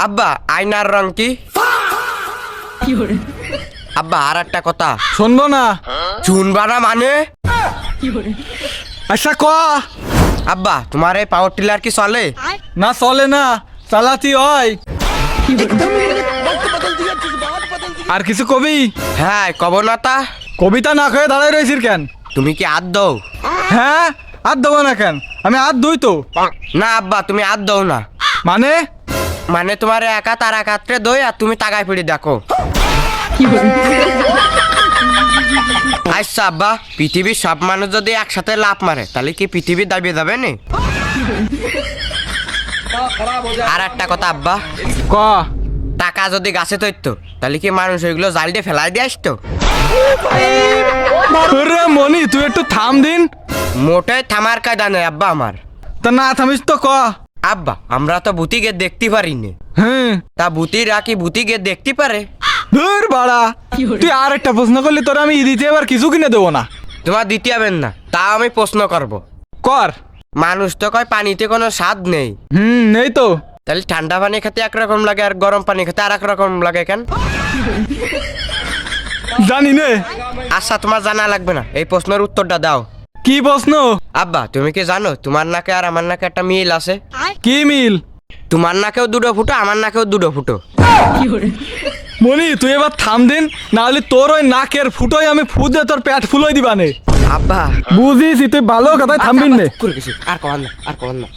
আব্বা আয়নার রং কি? আব্বা আর একটা কথা শুনবো না। শুনবা না মানে? আচ্ছা ক। আব্বা তোমার এই পাওয়ার টিলার কি চলে? না চলে না, চালাতি হয়। আর কিছু কবি? হ্যাঁ কব না তা। কবিতা না খেয়ে দাঁড়াই রয়েছিস কেন? তুমি কি হাত দাও? হ্যাঁ আর দেবো না কেন, আমি হাত ধুই তো। না আব্বা তুমি হাত দাও না। মানে মানে তোমার একা তার একাত্রে দই আর তুমি তাকায় ফিরে দেখো। আচ্ছা আব্বা, পৃথিবীর সব মানুষ যদি একসাথে লাফ মারে তাহলে কি পৃথিবী দাবিয়ে যাবে না? আর একটা কথা আব্বা, ক। টাকা যদি গাছে তৈরতো তাহলে কি মানুষ ওইগুলো জাল দিয়ে ফেলাই দিয়ে আসতো? রে মনি তুই একটু থাম দিন। মোটেই থামার কায়দা নেই আব্বা আমার। তা না থামিস তো ক। আব্বা আমরা তো ভূতিকে দেখতে পারিনি, হ্যাঁ তা ভূতিরা কি ভূতিকে দেখতে পারে? ধুর বাড়া, তুই আর একটা প্রশ্ন করলি তোর আমি দিতে এবার কিছু কিনে দেবো না। তোমার দিতে হবেন না, তাও আমি প্রশ্ন করব। কর। মানুষ তো কয় পানিতে কোনো স্বাদ নেই, নেই তো। তাহলে ঠান্ডা পানি খেতে একরকম লাগে আর গরম পানি খেতে আর এক রকম লাগে কেন? জানি নে। আচ্ছা তোমার জানা লাগবে না, এই প্রশ্নের উত্তরটা দাও। কি প্রশ্ন? আব্বা তুমি কি জানো তোমার নাকে আর আমার নাকে একটা মিল আছে? কি মিল? তোমার নাকেও দুটো ফুটো, আমার নাকেও দুটো ফুটো। মনি তুই এবার থাম দিন, না হলে তোর ওই নাকের ফুটোই আমি ফুদে তোর পেট ফুলোই দিবানে। আব্বা বুঝিস তুই ভালো কথায় থামবিন নে। করে গেছি, আর কমান না, আর কমান না।